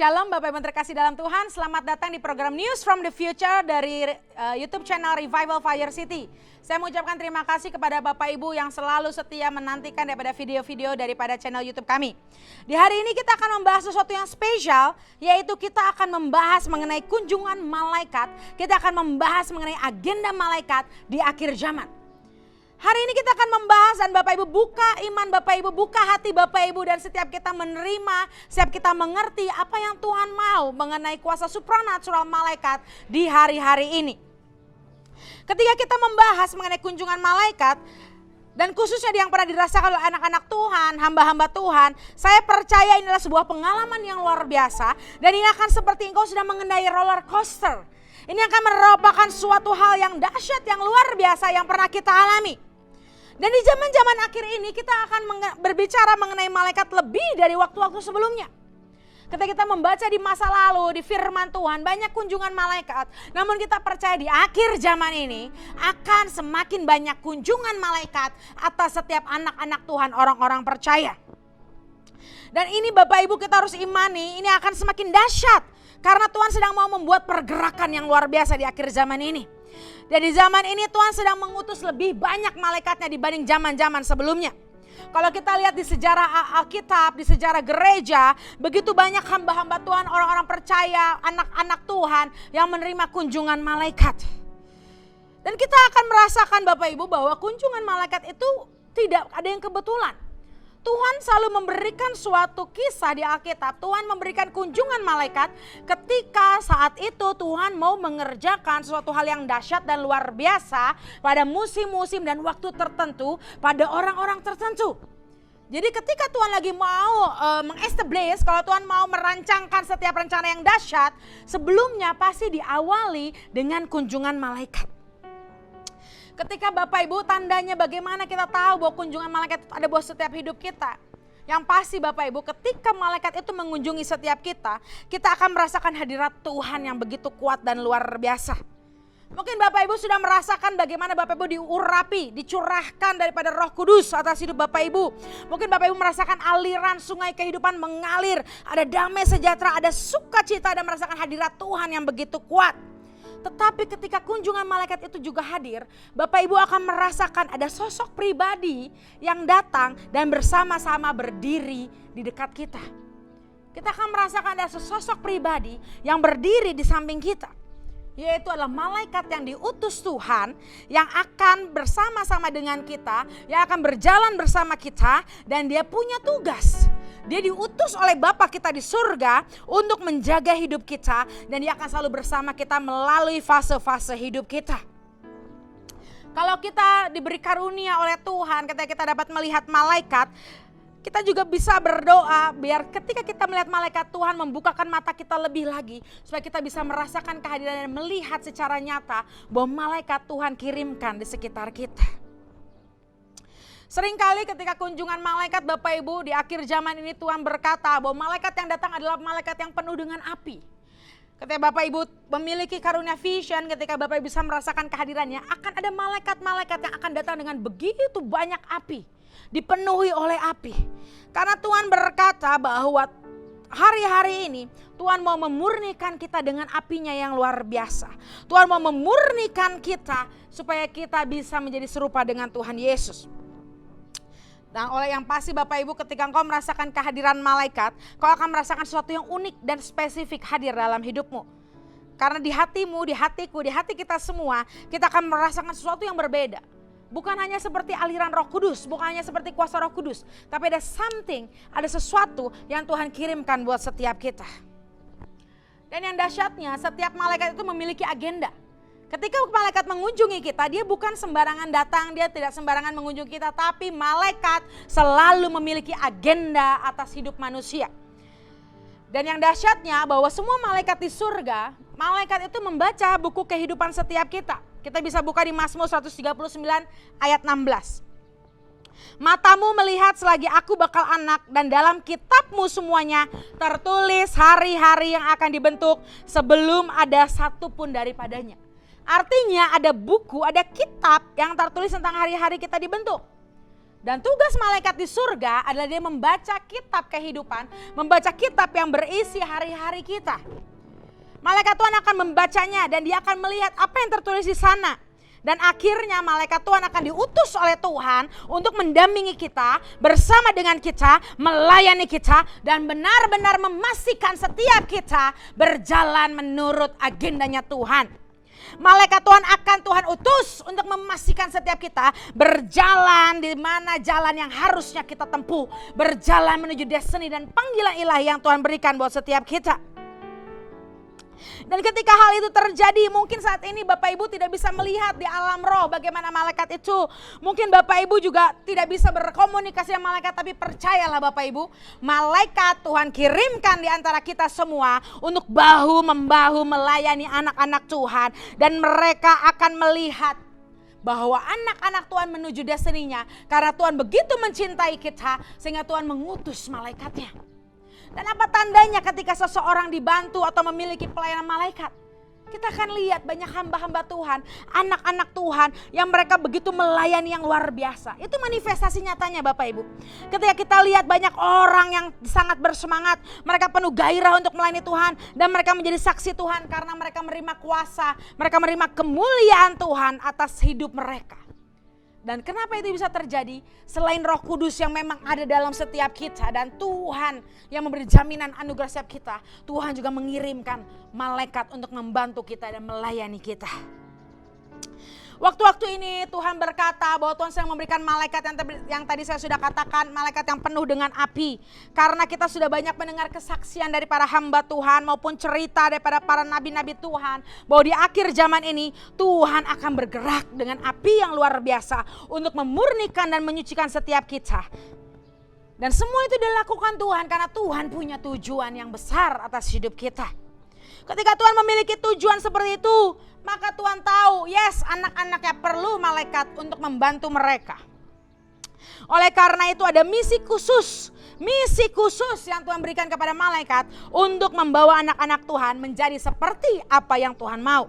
Shalom Bapak Ibu terkasih dalam Tuhan, selamat datang di program News from the Future dari YouTube channel Revival Fire City. Saya mengucapkan terima kasih kepada Bapak Ibu yang selalu setia menantikan daripada video-video daripada channel YouTube kami. Di hari ini kita akan membahas sesuatu yang spesial, yaitu kita akan membahas mengenai kunjungan malaikat. Kita akan membahas mengenai agenda malaikat di akhir zaman. Hari ini kita akan membahas dan Bapak Ibu buka iman Bapak Ibu, buka hati Bapak Ibu, dan setiap kita menerima, setiap kita mengerti apa yang Tuhan mau mengenai kuasa supranatural malaikat di hari-hari ini. Ketika kita membahas mengenai kunjungan malaikat, dan khususnya yang pernah dirasakan oleh anak-anak Tuhan, hamba-hamba Tuhan, saya percaya ini adalah sebuah pengalaman yang luar biasa, dan ini akan seperti engkau sedang mengendarai roller coaster. Ini akan merupakan suatu hal yang dahsyat, yang luar biasa yang pernah kita alami. Dan di zaman-zaman akhir ini kita akan berbicara mengenai malaikat lebih dari waktu-waktu sebelumnya. Ketika kita membaca di masa lalu, di firman Tuhan, banyak kunjungan malaikat. Namun kita percaya di akhir zaman ini akan semakin banyak kunjungan malaikat atas setiap anak-anak Tuhan, orang-orang percaya. Dan ini Bapak Ibu kita harus imani, ini akan semakin dahsyat. Karena Tuhan sedang mau membuat pergerakan yang luar biasa di akhir zaman ini. Dan di zaman ini Tuhan sedang mengutus lebih banyak malaikatnya dibanding zaman-zaman sebelumnya. Kalau kita lihat di sejarah Alkitab, di sejarah gereja, begitu banyak hamba-hamba Tuhan, orang-orang percaya, anak-anak Tuhan yang menerima kunjungan malaikat. Dan kita akan merasakan Bapak Ibu bahwa kunjungan malaikat itu tidak ada yang kebetulan. Tuhan selalu memberikan suatu kisah di Alkitab. Tuhan memberikan kunjungan malaikat ketika saat itu Tuhan mau mengerjakan suatu hal yang dahsyat dan luar biasa pada musim-musim dan waktu tertentu pada orang-orang tertentu. Jadi ketika Tuhan lagi mau mengestablish, kalau Tuhan mau merancangkan setiap rencana yang dahsyat, sebelumnya pasti diawali dengan kunjungan malaikat. Ketika Bapak Ibu tandanya bagaimana kita tahu bahwa kunjungan malaikat itu ada buat setiap hidup kita. Yang pasti Bapak Ibu ketika malaikat itu mengunjungi setiap kita akan merasakan hadirat Tuhan yang begitu kuat dan luar biasa. Mungkin Bapak Ibu sudah merasakan bagaimana Bapak Ibu diurapi, dicurahkan daripada Roh Kudus atas hidup Bapak Ibu. Mungkin Bapak Ibu merasakan aliran sungai kehidupan mengalir, ada damai sejahtera, ada sukacita dan merasakan hadirat Tuhan yang begitu kuat. Tetapi ketika kunjungan malaikat itu juga hadir, Bapak Ibu akan merasakan ada sosok pribadi yang datang dan bersama-sama berdiri di dekat kita. Kita akan merasakan ada sosok pribadi yang berdiri di samping kita. Yaitu adalah malaikat yang diutus Tuhan yang akan bersama-sama dengan kita, yang akan berjalan bersama kita dan dia punya tugas. Dia diutus oleh Bapa kita di surga untuk menjaga hidup kita dan dia akan selalu bersama kita melalui fase-fase hidup kita. Kalau kita diberi karunia oleh Tuhan, ketika kita dapat melihat malaikat, kita juga bisa berdoa biar ketika kita melihat malaikat Tuhan membukakan mata kita lebih lagi supaya kita bisa merasakan kehadiran dan melihat secara nyata bahwa malaikat Tuhan kirimkan di sekitar kita. Seringkali ketika kunjungan malaikat Bapak Ibu di akhir zaman ini Tuhan berkata bahwa malaikat yang datang adalah malaikat yang penuh dengan api. Ketika Bapak Ibu memiliki karunia vision, ketika Bapak Ibu bisa merasakan kehadirannya, akan ada malaikat-malaikat yang akan datang dengan begitu banyak api. Dipenuhi oleh api. Karena Tuhan berkata bahwa hari-hari ini Tuhan mau memurnikan kita dengan apinya yang luar biasa. Tuhan mau memurnikan kita supaya kita bisa menjadi serupa dengan Tuhan Yesus. Dan oleh yang pasti Bapak Ibu ketika engkau merasakan kehadiran malaikat, kau akan merasakan sesuatu yang unik dan spesifik hadir dalam hidupmu. Karena di hatimu, di hatiku, di hati kita semua, kita akan merasakan sesuatu yang berbeda. Bukan hanya seperti aliran Roh Kudus, bukan hanya seperti kuasa Roh Kudus, tapi ada something, ada sesuatu yang Tuhan kirimkan buat setiap kita. Dan yang dahsyatnya, setiap malaikat itu memiliki agenda. Ketika malaikat mengunjungi kita, dia bukan sembarangan datang, dia tidak sembarangan mengunjungi kita, tapi malaikat selalu memiliki agenda atas hidup manusia. Dan yang dahsyatnya bahwa semua malaikat di surga, malaikat itu membaca buku kehidupan setiap kita. Kita bisa buka di Mazmur 139 ayat 16. Matamu melihat selagi aku bakal anak dan dalam kitabmu semuanya tertulis hari-hari yang akan dibentuk sebelum ada satu pun daripadanya. Artinya ada buku, ada kitab yang tertulis tentang hari-hari kita dibentuk. Dan tugas malaikat di surga adalah dia membaca kitab kehidupan, membaca kitab yang berisi hari-hari kita. Malaikat Tuhan akan membacanya dan dia akan melihat apa yang tertulis di sana. Dan akhirnya malaikat Tuhan akan diutus oleh Tuhan untuk mendampingi kita, bersama dengan kita, melayani kita, dan benar-benar memastikan setiap kita berjalan menurut agendanya Tuhan. Malaikat Tuhan akan Tuhan utus untuk memastikan setiap kita berjalan di mana jalan yang harusnya kita tempuh. Berjalan menuju destiny dan panggilan ilahi yang Tuhan berikan buat setiap kita. Dan ketika hal itu terjadi, mungkin saat ini Bapak Ibu tidak bisa melihat di alam roh bagaimana malaikat itu. Mungkin Bapak Ibu juga tidak bisa berkomunikasi dengan malaikat, tapi percayalah Bapak Ibu, malaikat Tuhan kirimkan di antara kita semua untuk bahu-membahu melayani anak-anak Tuhan. Dan mereka akan melihat bahwa anak-anak Tuhan menuju destiny-nya karena Tuhan begitu mencintai kita sehingga Tuhan mengutus malaikatnya. Dan apa tandanya ketika seseorang dibantu atau memiliki pelayanan malaikat? Kita akan lihat banyak hamba-hamba Tuhan, anak-anak Tuhan yang mereka begitu melayani yang luar biasa. Itu manifestasi nyatanya Bapak Ibu. Ketika kita lihat banyak orang yang sangat bersemangat, mereka penuh gairah untuk melayani Tuhan. Dan mereka menjadi saksi Tuhan karena mereka menerima kuasa, mereka menerima kemuliaan Tuhan atas hidup mereka. Dan kenapa itu bisa terjadi? Selain Roh Kudus yang memang ada dalam setiap kita dan Tuhan yang memberi jaminan anugerah setiap kita, Tuhan juga mengirimkan malaikat untuk membantu kita dan melayani kita. Waktu-waktu ini Tuhan berkata bahwa Tuhan sedang memberikan malaikat yang tadi saya sudah katakan, malaikat yang penuh dengan api. Karena kita sudah banyak mendengar kesaksian dari para hamba Tuhan maupun cerita daripada para nabi-nabi Tuhan, bahwa di akhir zaman ini Tuhan akan bergerak dengan api yang luar biasa untuk memurnikan dan menyucikan setiap kita. Dan semua itu dilakukan Tuhan karena Tuhan punya tujuan yang besar atas hidup kita. Ketika Tuhan memiliki tujuan seperti itu, maka Tuhan tahu, yes, anak-anaknya perlu malaikat untuk membantu mereka. Oleh karena itu ada misi khusus yang Tuhan berikan kepada malaikat untuk membawa anak-anak Tuhan menjadi seperti apa yang Tuhan mau.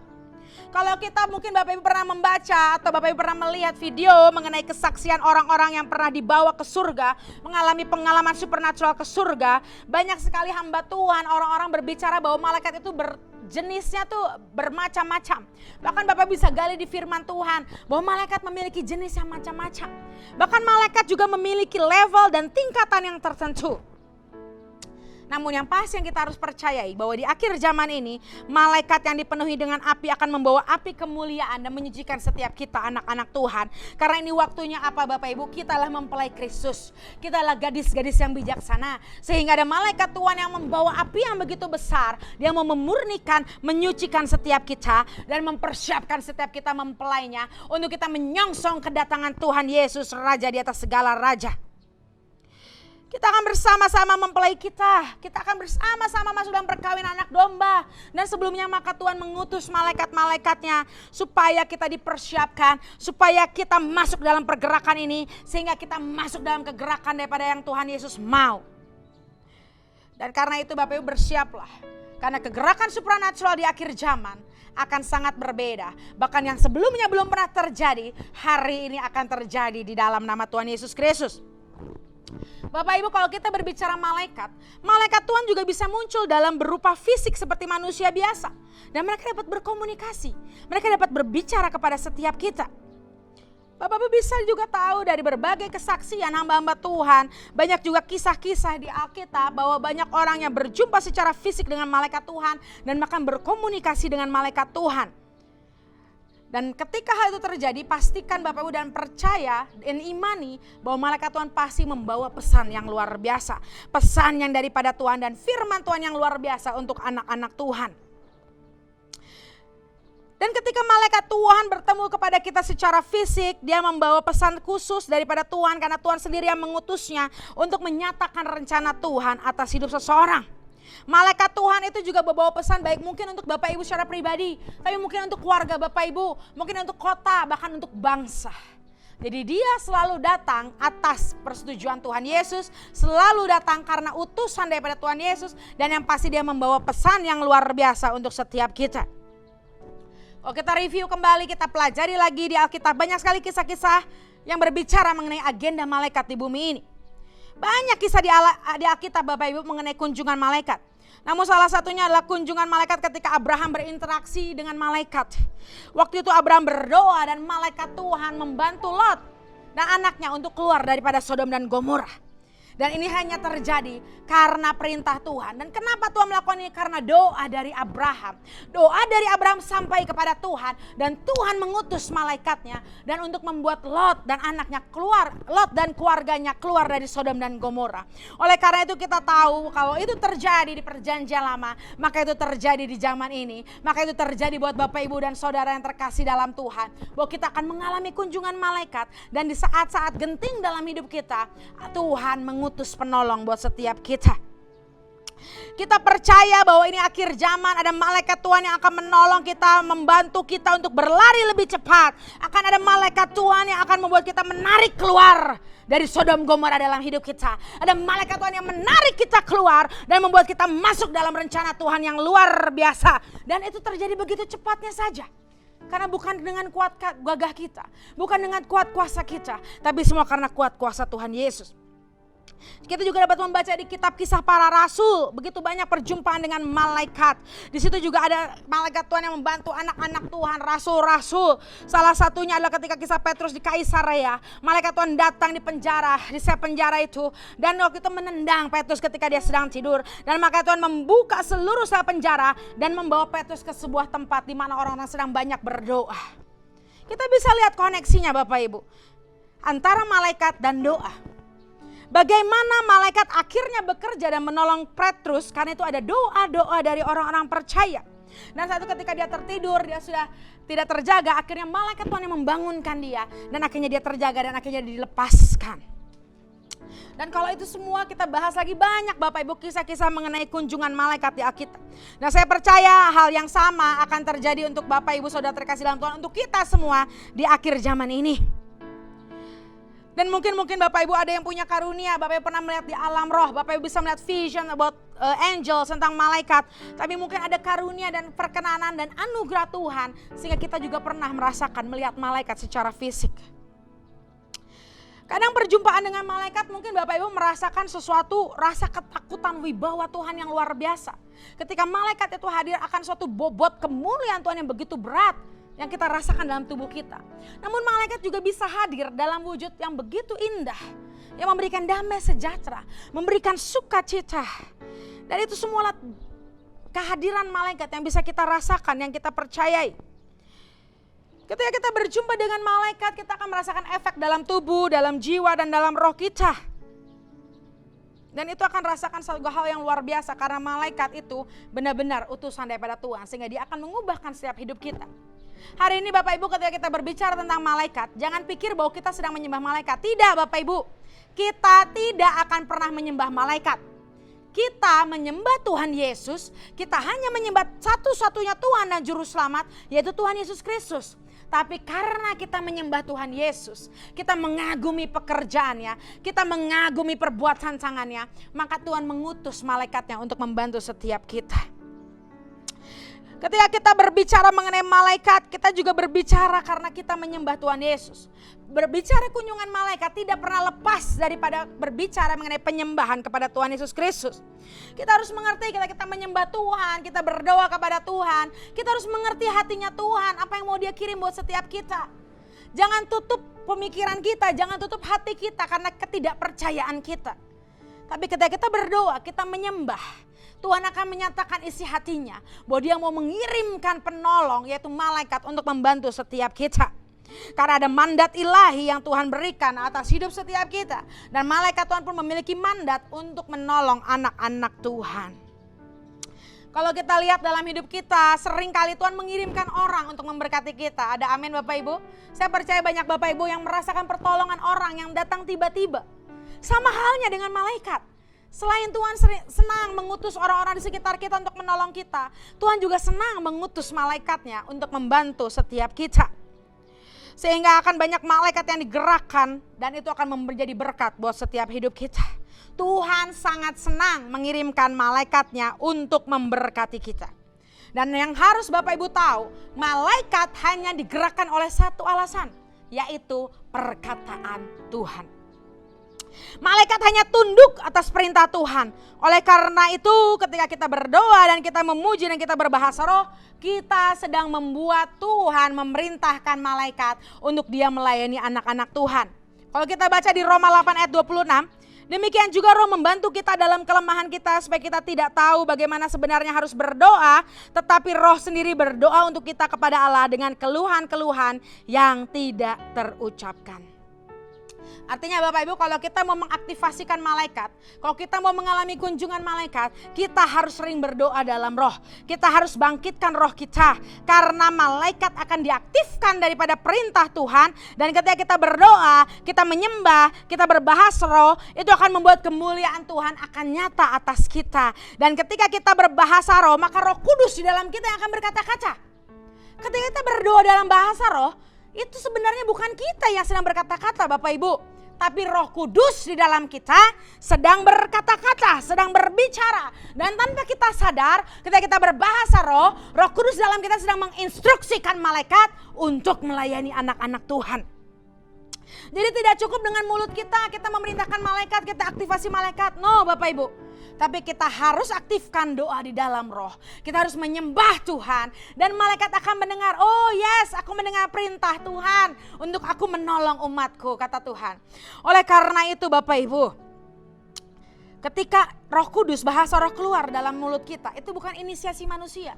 Kalau kita mungkin Bapak Ibu pernah membaca atau Bapak Ibu pernah melihat video mengenai kesaksian orang-orang yang pernah dibawa ke surga, mengalami pengalaman supernatural ke surga, banyak sekali hamba Tuhan, orang-orang berbicara bahwa malaikat itu jenisnya tuh bermacam-macam. Bahkan Bapak bisa gali di firman Tuhan bahwa malaikat memiliki jenis yang macam-macam. Bahkan malaikat juga memiliki level dan tingkatan yang tertentu. Namun yang pasti yang kita harus percayai bahwa di akhir zaman ini malaikat yang dipenuhi dengan api akan membawa api kemuliaan dan menyucikan setiap kita anak-anak Tuhan. Karena ini waktunya apa Bapak Ibu? Kita lah mempelai Kristus. Kita lah gadis-gadis yang bijaksana. Sehingga ada malaikat Tuhan yang membawa api yang begitu besar. Dia mau memurnikan, menyucikan setiap kita dan mempersiapkan setiap kita mempelainya untuk kita menyongsong kedatangan Tuhan Yesus, Raja di atas segala raja. Kita akan bersama-sama mempelai kita. Kita akan bersama-sama masuk dalam perkawinan anak domba. Dan sebelumnya maka Tuhan mengutus malaikat-malaikatnya supaya kita dipersiapkan. Supaya kita masuk dalam pergerakan ini. Sehingga kita masuk dalam kegerakan daripada yang Tuhan Yesus mau. Dan karena itu Bapak Ibu bersiaplah. Karena kegerakan supernatural di akhir zaman akan sangat berbeda. Bahkan yang sebelumnya belum pernah terjadi, hari ini akan terjadi di dalam nama Tuhan Yesus Kristus. Bapak Ibu, kalau kita berbicara malaikat Tuhan juga bisa muncul dalam berupa fisik seperti manusia biasa. Dan mereka dapat berkomunikasi, mereka dapat berbicara kepada setiap kita. Bapak Ibu bisa juga tahu dari berbagai kesaksian hamba-hamba Tuhan, banyak juga kisah-kisah di Alkitab bahwa banyak orang yang berjumpa secara fisik dengan malaikat Tuhan dan bahkan berkomunikasi dengan malaikat Tuhan. Dan ketika hal itu terjadi, pastikan Bapak Ibu dan percaya dan imani bahwa malaikat Tuhan pasti membawa pesan yang luar biasa. Pesan yang daripada Tuhan dan firman Tuhan yang luar biasa untuk anak-anak Tuhan. Dan ketika malaikat Tuhan bertemu kepada kita secara fisik, dia membawa pesan khusus daripada Tuhan karena Tuhan sendiri yang mengutusnya untuk menyatakan rencana Tuhan atas hidup seseorang. Malaikat Tuhan itu juga membawa pesan baik mungkin untuk Bapak Ibu secara pribadi, tapi mungkin untuk keluarga Bapak Ibu, mungkin untuk kota, bahkan untuk bangsa. Jadi dia selalu datang atas persetujuan Tuhan Yesus, selalu datang karena utusan daripada Tuhan Yesus, dan yang pasti dia membawa pesan yang luar biasa untuk setiap kita. Kalau kita review kembali, kita pelajari lagi di Alkitab, banyak sekali kisah-kisah yang berbicara mengenai agenda malaikat di bumi ini. Banyak kisah di Alkitab Bapak Ibu mengenai kunjungan malaikat. Namun salah satunya adalah kunjungan malaikat ketika Abraham berinteraksi dengan malaikat. Waktu itu Abraham berdoa dan malaikat Tuhan membantu Lot dan anaknya untuk keluar daripada Sodom dan Gomora. Dan ini hanya terjadi karena perintah Tuhan. Dan kenapa Tuhan melakukan ini? Karena doa dari Abraham. Doa dari Abraham sampai kepada Tuhan. Dan Tuhan mengutus malaikatnya. Dan untuk membuat Lot dan anaknya keluar. Lot dan keluarganya keluar dari Sodom dan Gomora. Oleh karena itu kita tahu kalau itu terjadi di perjanjian lama. Maka itu terjadi di zaman ini. Maka itu terjadi buat Bapak Ibu dan Saudara yang terkasih dalam Tuhan. Bahwa kita akan mengalami kunjungan malaikat. Dan di saat-saat genting dalam hidup kita. Tuhan mengutus penolong buat setiap kita. Kita percaya bahwa ini akhir zaman, ada malaikat Tuhan yang akan menolong kita, membantu kita untuk berlari lebih cepat. Akan ada malaikat Tuhan yang akan membuat kita menarik keluar dari Sodom Gomora dalam hidup kita. Ada malaikat Tuhan yang menarik kita keluar dan membuat kita masuk dalam rencana Tuhan yang luar biasa. Dan itu terjadi begitu cepatnya saja. Karena bukan dengan kuat gagah kita, bukan dengan kuat kuasa kita, tapi semua karena kuat kuasa Tuhan Yesus. Kita juga dapat membaca di kitab Kisah Para Rasul, begitu banyak perjumpaan dengan malaikat. Di situ juga ada malaikat Tuhan yang membantu anak-anak Tuhan, rasul-rasul. Salah satunya adalah ketika kisah Petrus di Kaisarea. Malaikat Tuhan datang di penjara, di sel penjara itu. Dan waktu itu menendang Petrus ketika dia sedang tidur. Dan malaikat Tuhan membuka seluruh sel penjara dan membawa Petrus ke sebuah tempat di mana orang-orang sedang banyak berdoa. Kita bisa lihat koneksinya Bapak Ibu antara malaikat dan doa. Bagaimana malaikat akhirnya bekerja dan menolong Petrus karena itu ada doa-doa dari orang-orang percaya. Dan saat itu ketika dia tertidur, dia sudah tidak terjaga, akhirnya malaikat Tuhan yang membangunkan dia dan akhirnya dia terjaga dan akhirnya dilepaskan. Dan kalau itu semua kita bahas lagi banyak Bapak Ibu kisah-kisah mengenai kunjungan malaikat di Alkitab. Nah saya percaya hal yang sama akan terjadi untuk Bapak Ibu Saudara terkasih dalam Tuhan, untuk kita semua di akhir zaman ini. Dan mungkin Bapak Ibu ada yang punya karunia, Bapak Ibu pernah melihat di alam roh, Bapak Ibu bisa melihat vision about angels, tentang malaikat. Tapi mungkin ada karunia dan perkenanan dan anugerah Tuhan sehingga kita juga pernah merasakan melihat malaikat secara fisik. Kadang perjumpaan dengan malaikat mungkin Bapak Ibu merasakan sesuatu, rasa ketakutan wibawa Tuhan yang luar biasa. Ketika malaikat itu hadir akan suatu bobot kemuliaan Tuhan yang begitu berat yang kita rasakan dalam tubuh kita. Namun malaikat juga bisa hadir dalam wujud yang begitu indah, yang memberikan damai sejahtera, memberikan sukacita. Dan itu semua kehadiran malaikat yang bisa kita rasakan, yang kita percayai. Ketika kita berjumpa dengan malaikat, kita akan merasakan efek dalam tubuh, dalam jiwa, dan dalam roh kita. Dan itu akan rasakan satu hal yang luar biasa karena malaikat itu benar-benar utusan daripada Tuhan, sehingga dia akan mengubahkan setiap hidup kita. Hari ini Bapak Ibu ketika kita berbicara tentang malaikat, jangan pikir bahwa kita sedang menyembah malaikat. Tidak Bapak Ibu, kita tidak akan pernah menyembah malaikat. Kita menyembah Tuhan Yesus, kita hanya menyembah satu-satunya Tuhan dan Juru Selamat, yaitu Tuhan Yesus Kristus. Tapi karena kita menyembah Tuhan Yesus, kita mengagumi pekerjaannya, kita mengagumi perbuatan tangannya, maka Tuhan mengutus malaikatnya untuk membantu setiap kita. Ketika kita berbicara mengenai malaikat, kita juga berbicara karena kita menyembah Tuhan Yesus. Berbicara kunjungan malaikat tidak pernah lepas daripada berbicara mengenai penyembahan kepada Tuhan Yesus Kristus. Kita harus mengerti kita menyembah Tuhan, kita berdoa kepada Tuhan. Kita harus mengerti hatinya Tuhan, apa yang mau Dia kirim buat setiap kita. Jangan tutup pemikiran kita, jangan tutup hati kita karena ketidakpercayaan kita. Tapi ketika kita berdoa, kita menyembah, Tuhan akan menyatakan isi hatinya bahwa Dia mau mengirimkan penolong, yaitu malaikat, untuk membantu setiap kita. Karena ada mandat ilahi yang Tuhan berikan atas hidup setiap kita. Dan malaikat Tuhan pun memiliki mandat untuk menolong anak-anak Tuhan. Kalau kita lihat dalam hidup kita, seringkali Tuhan mengirimkan orang untuk memberkati kita. Ada amin Bapak Ibu? Saya percaya banyak Bapak Ibu yang merasakan pertolongan orang yang datang tiba-tiba. Sama halnya dengan malaikat. Selain Tuhan senang mengutus orang-orang di sekitar kita untuk menolong kita, Tuhan juga senang mengutus malaikatnya untuk membantu setiap kita. Sehingga akan banyak malaikat yang digerakkan dan itu akan menjadi berkat buat setiap hidup kita. Tuhan sangat senang mengirimkan malaikatnya untuk memberkati kita. Dan yang harus Bapak Ibu tahu, malaikat hanya digerakkan oleh satu alasan. yaitu perkataan Tuhan. Malaikat hanya tunduk atas perintah Tuhan. Oleh karena itu ketika kita berdoa dan kita memuji dan kita berbahasa roh, kita sedang membuat Tuhan memerintahkan malaikat untuk dia melayani anak-anak Tuhan. Kalau kita baca di Roma 8 ayat 26, demikian juga roh membantu kita dalam kelemahan kita supaya kita tidak tahu bagaimana sebenarnya harus berdoa, tetapi roh sendiri berdoa untuk kita kepada Allah dengan keluhan-keluhan yang tidak terucapkan. Artinya Bapak Ibu, kalau kita mau mengaktifasikan malaikat, kalau kita mau mengalami kunjungan malaikat, kita harus sering berdoa dalam roh. Kita harus bangkitkan roh kita, karena malaikat akan diaktifkan daripada perintah Tuhan. Dan ketika kita berdoa, kita menyembah, kita berbahasa roh, itu akan membuat kemuliaan Tuhan akan nyata atas kita. Dan ketika kita berbahasa roh, maka Roh Kudus di dalam kita yang akan berkata-kata. Ketika kita berdoa dalam bahasa roh, itu sebenarnya bukan kita yang sedang berkata-kata Bapak Ibu, tapi Roh Kudus di dalam kita sedang berkata-kata, sedang berbicara. Dan tanpa kita sadar, ketika kita berbahasa roh, Roh Kudus dalam kita sedang menginstruksikan malaikat untuk melayani anak-anak Tuhan. Jadi tidak cukup dengan mulut kita memerintahkan malaikat, kita aktifasi malaikat. No Bapak Ibu. Tapi kita harus aktifkan doa di dalam roh. Kita harus menyembah Tuhan. Dan malaikat akan mendengar, oh yes, aku mendengar perintah Tuhan untuk aku menolong umatku, kata Tuhan. Oleh karena itu Bapak Ibu, ketika Roh Kudus, bahasa roh keluar dalam mulut kita, itu bukan inisiasi manusia.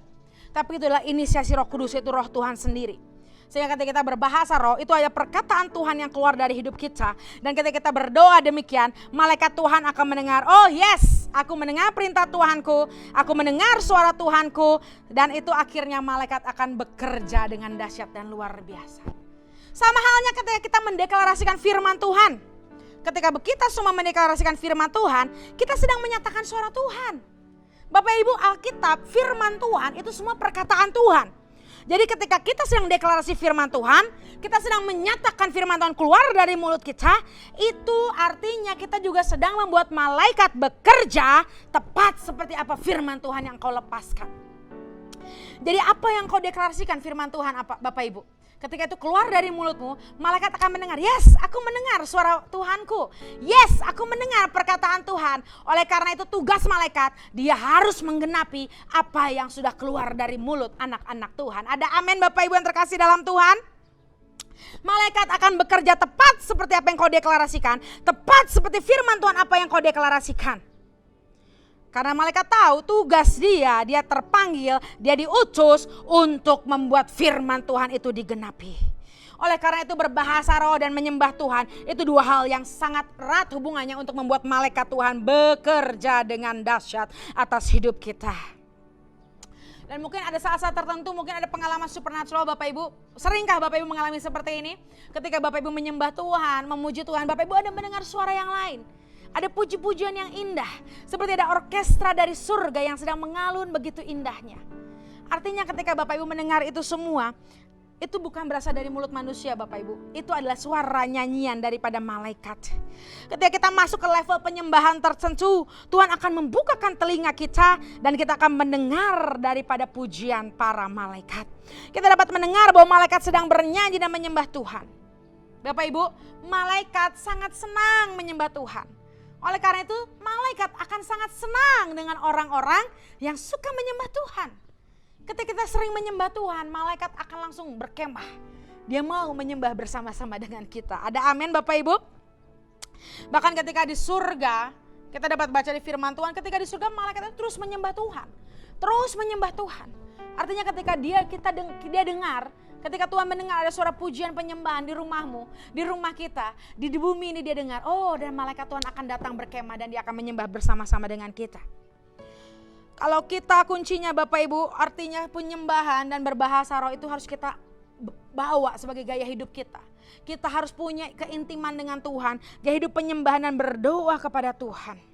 Tapi itulah inisiasi Roh Kudus, itu roh Tuhan sendiri. Sehingga ketika kita berbahasa roh, itu ada perkataan Tuhan yang keluar dari hidup kita. Dan ketika kita berdoa demikian, malaikat Tuhan akan mendengar, oh yes, aku mendengar perintah Tuhanku, aku mendengar suara Tuhanku. Dan itu akhirnya malaikat akan bekerja dengan dahsyat dan luar biasa. Sama halnya ketika kita mendeklarasikan firman Tuhan. Ketika kita semua mendeklarasikan firman Tuhan, kita sedang menyatakan suara Tuhan. Bapak Ibu, Alkitab, firman Tuhan itu semua perkataan Tuhan. Jadi ketika kita sedang deklarasi firman Tuhan, kita sedang menyatakan firman Tuhan keluar dari mulut kita, itu artinya kita juga sedang membuat malaikat bekerja tepat seperti apa firman Tuhan yang kau lepaskan. Jadi apa yang kau deklarasikan firman Tuhan apa Bapak Ibu? Ketika itu keluar dari mulutmu, malaikat akan mendengar, yes, aku mendengar suara Tuhanku. Yes, aku mendengar perkataan Tuhan. Oleh karena itu tugas malaikat, dia harus menggenapi apa yang sudah keluar dari mulut anak-anak Tuhan. Ada amin Bapak Ibu yang terkasih dalam Tuhan? Malaikat akan bekerja tepat seperti apa yang kau deklarasikan. Tepat seperti firman Tuhan apa yang kau deklarasikan. Karena malaikat tahu tugas dia terpanggil, dia diutus untuk membuat firman Tuhan itu digenapi. Oleh karena itu berbahasa roh dan menyembah Tuhan, itu dua hal yang sangat erat hubungannya untuk membuat malaikat Tuhan bekerja dengan dahsyat atas hidup kita. Dan mungkin ada saat-saat tertentu, mungkin ada pengalaman supernatural Bapak Ibu. Seringkah Bapak Ibu mengalami seperti ini? Ketika Bapak Ibu menyembah Tuhan, memuji Tuhan, Bapak Ibu ada mendengar suara yang lain. Ada puji-pujian yang indah, seperti ada orkestra dari surga yang sedang mengalun begitu indahnya. Artinya ketika Bapak Ibu mendengar itu semua, itu bukan berasal dari mulut manusia Bapak Ibu. Itu adalah suara nyanyian daripada malaikat. Ketika kita masuk ke level penyembahan tertentu, Tuhan akan membukakan telinga kita dan kita akan mendengar daripada pujian para malaikat. Kita dapat mendengar bahwa malaikat sedang bernyanyi dan menyembah Tuhan. Bapak Ibu, malaikat sangat senang menyembah Tuhan. Oleh karena itu malaikat akan sangat senang dengan orang-orang yang suka menyembah Tuhan. Ketika kita sering menyembah Tuhan, malaikat akan langsung berkemah. Dia mau menyembah bersama-sama dengan kita. Ada amin Bapak Ibu? Bahkan ketika di surga, kita dapat baca di firman Tuhan, ketika di surga malaikat itu terus menyembah Tuhan. Terus menyembah Tuhan. Artinya ketika dia dengar, ketika Tuhan mendengar ada suara pujian penyembahan di rumahmu, di rumah kita, di bumi ini dia dengar, oh dan malaikat Tuhan akan datang berkemah dan dia akan menyembah bersama-sama dengan kita. Kalau kita kuncinya Bapak Ibu, artinya penyembahan dan berbahasa roh itu harus kita bawa sebagai gaya hidup kita. Kita harus punya keintiman dengan Tuhan, gaya hidup penyembahan dan berdoa kepada Tuhan.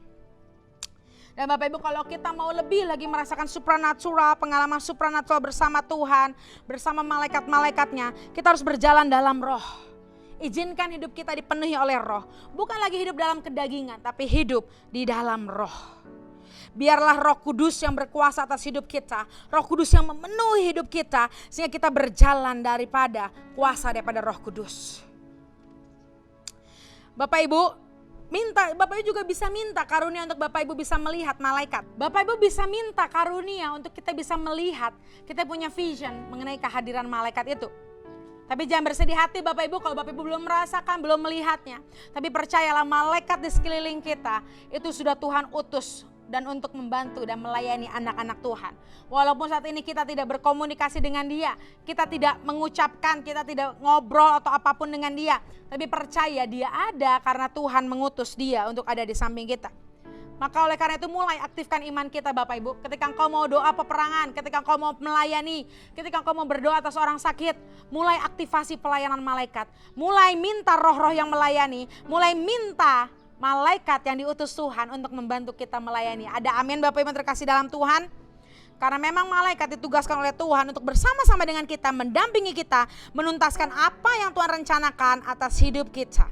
Dan Bapak Ibu kalau kita mau lebih lagi merasakan supranatural, pengalaman supranatural bersama Tuhan, bersama malaikat-malaikatnya, kita harus berjalan dalam roh. Izinkan hidup kita dipenuhi oleh roh. Bukan lagi hidup dalam kedagingan, tapi hidup di dalam roh. Biarlah Roh Kudus yang berkuasa atas hidup kita, Roh Kudus yang memenuhi hidup kita, sehingga kita berjalan daripada kuasa daripada Roh Kudus. Bapak Ibu, Bapak Ibu juga bisa minta karunia untuk Bapak Ibu bisa melihat malaikat. Bapak Ibu bisa minta karunia untuk kita bisa melihat, kita punya vision mengenai kehadiran malaikat itu. Tapi jangan bersedih hati Bapak Ibu kalau Bapak Ibu belum merasakan, belum melihatnya. Tapi percayalah malaikat di sekeliling kita itu sudah Tuhan utus dan untuk membantu dan melayani anak-anak Tuhan. Walaupun saat ini kita tidak berkomunikasi dengan dia, kita tidak mengucapkan, kita tidak ngobrol atau apapun dengan dia. Tapi percaya dia ada karena Tuhan mengutus dia untuk ada di samping kita. Maka oleh karena itu mulai aktifkan iman kita Bapak Ibu. Ketika engkau mau doa peperangan, ketika engkau mau melayani, ketika engkau mau berdoa atas orang sakit, mulai aktivasi pelayanan malaikat. Mulai minta roh-roh yang melayani, mulai minta malaikat yang diutus Tuhan untuk membantu kita melayani. Ada amin Bapak Ibu terkasih dalam Tuhan? Karena memang malaikat ditugaskan oleh Tuhan untuk bersama-sama dengan kita, mendampingi kita, menuntaskan apa yang Tuhan rencanakan atas hidup kita.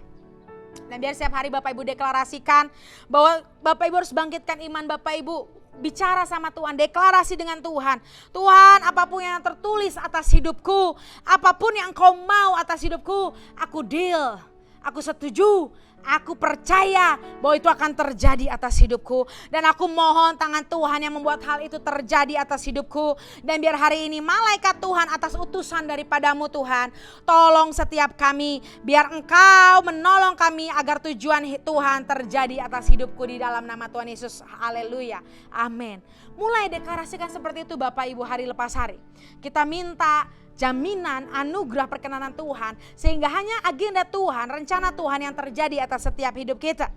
Dan biar setiap hari Bapak Ibu deklarasikan bahwa Bapak Ibu harus bangkitkan iman Bapak Ibu. Bicara sama Tuhan, deklarasi dengan Tuhan. Tuhan, apapun yang tertulis atas hidupku, apapun yang Engkau mau atas hidupku, aku deal, aku setuju. Aku percaya bahwa itu akan terjadi atas hidupku. Dan aku mohon tangan Tuhan yang membuat hal itu terjadi atas hidupku. Dan biar hari ini malaikat Tuhan atas utusan daripadamu Tuhan, tolong setiap kami. Biar Engkau menolong kami agar tujuan Tuhan terjadi atas hidupku di dalam nama Tuhan Yesus. Haleluya. Amin. Mulai deklarasikan seperti itu Bapak Ibu hari lepas hari. Kita minta jaminan anugerah perkenanan Tuhan sehingga hanya agenda Tuhan, rencana Tuhan yang terjadi atas setiap hidup kita.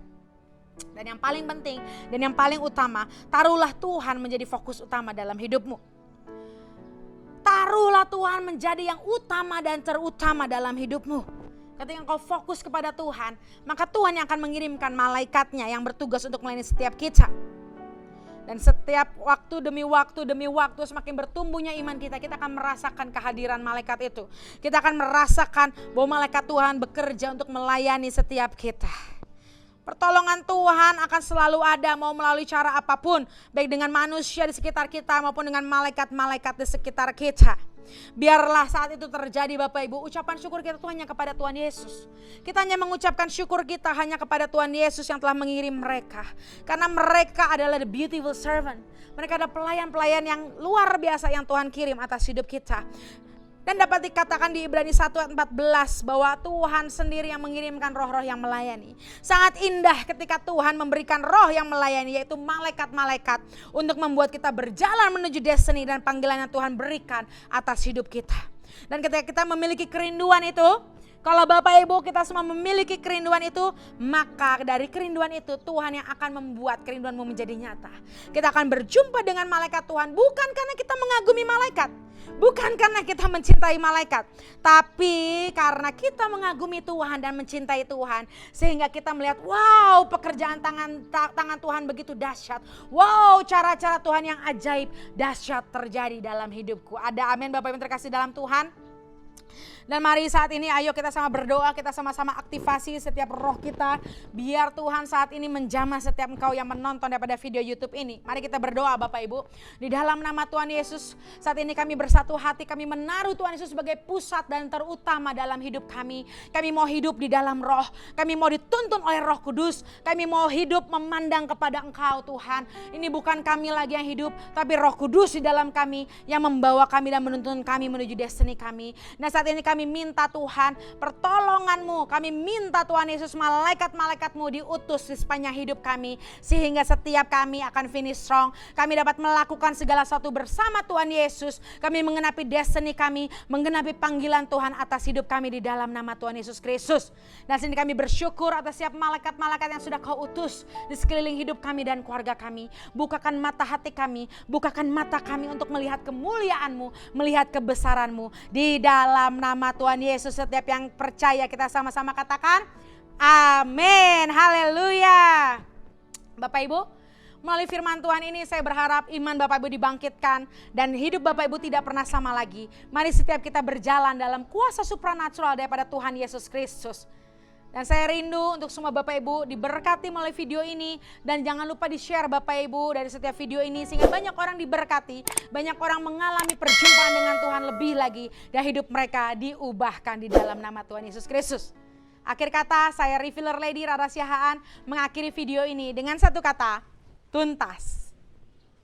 Dan yang paling penting dan yang paling utama, taruhlah Tuhan menjadi fokus utama dalam hidupmu. Taruhlah Tuhan menjadi yang utama dan terutama dalam hidupmu. Ketika engkau fokus kepada Tuhan, maka Tuhan yang akan mengirimkan malaikatnya yang bertugas untuk melayani setiap kita. Dan setiap waktu demi waktu semakin bertumbuhnya iman kita, kita akan merasakan kehadiran malaikat itu. Kita akan merasakan bahwa malaikat Tuhan bekerja untuk melayani setiap kita. Pertolongan Tuhan akan selalu ada mau melalui cara apapun, baik dengan manusia di sekitar kita maupun dengan malaikat-malaikat di sekitar kita. Biarlah saat itu terjadi Bapak Ibu, ucapan syukur kita itu hanya kepada Tuhan Yesus. Kita hanya mengucapkan syukur kita hanya kepada Tuhan Yesus yang telah mengirim mereka. Karena mereka adalah the beautiful servant. Mereka adalah pelayan-pelayan yang luar biasa yang Tuhan kirim atas hidup kita. Dan dapat dikatakan di Ibrani 1:14 bahwa Tuhan sendiri yang mengirimkan roh-roh yang melayani. Sangat indah ketika Tuhan memberikan roh yang melayani, yaitu malaikat-malaikat untuk membuat kita berjalan menuju destiny dan panggilan yang Tuhan berikan atas hidup kita. Dan ketika kita memiliki kerinduan itu, kalau Bapak Ibu kita semua memiliki kerinduan itu, maka dari kerinduan itu Tuhan yang akan membuat kerinduanmu menjadi nyata. Kita akan berjumpa dengan malaikat Tuhan bukan karena kita mengagumi malaikat, bukan karena kita mencintai malaikat, tapi karena kita mengagumi Tuhan dan mencintai Tuhan. Sehingga kita melihat, wow, pekerjaan tangan Tuhan begitu dahsyat. Wow, cara-cara Tuhan yang ajaib, dahsyat terjadi dalam hidupku. Ada amin Bapak Ibu terkasih dalam Tuhan. Dan mari saat ini ayo kita sama berdoa, kita sama-sama aktivasi setiap roh kita. Biar Tuhan saat ini menjamah setiap engkau yang menonton daripada video YouTube ini. Mari kita berdoa Bapak Ibu. Di dalam nama Tuhan Yesus, saat ini kami bersatu hati, kami menaruh Tuhan Yesus sebagai pusat dan terutama dalam hidup kami. Kami mau hidup di dalam roh, kami mau dituntun oleh Roh Kudus. Kami mau hidup memandang kepada Engkau Tuhan. Ini bukan kami lagi yang hidup, tapi Roh Kudus di dalam kami yang membawa kami dan menuntun kami menuju destiny kami. Nah saat ini kami minta Tuhan pertolongan-Mu, kami minta Tuhan Yesus malaikat-malaikat-Mu diutus di sepanjang hidup kami, sehingga setiap kami akan finish strong, kami dapat melakukan segala sesuatu bersama Tuhan Yesus, kami mengenapi destiny kami, mengenapi panggilan Tuhan atas hidup kami di dalam nama Tuhan Yesus Kristus. Dan sini kami bersyukur atas setiap malaikat-malaikat yang sudah Kau utus di sekeliling hidup kami dan keluarga kami. Bukakan mata hati kami, bukakan mata kami untuk melihat kemuliaan-Mu, melihat kebesaran-Mu di dalam nama Tuhan Yesus. Setiap yang percaya kita sama-sama katakan amin, haleluya. Bapak Ibu, melalui firman Tuhan ini saya berharap iman Bapak Ibu dibangkitkan dan hidup Bapak Ibu tidak pernah sama lagi. Mari setiap kita berjalan dalam kuasa supranatural daripada Tuhan Yesus Kristus. Dan saya rindu untuk semua Bapak Ibu diberkati melalui video ini. Dan jangan lupa di-share Bapak Ibu dari setiap video ini, sehingga banyak orang diberkati, banyak orang mengalami perjumpaan dengan Tuhan lebih lagi, dan hidup mereka diubahkan di dalam nama Tuhan Yesus Kristus. Akhir kata, saya revealer Lady Rara Siahaan mengakhiri video ini dengan satu kata, tuntas.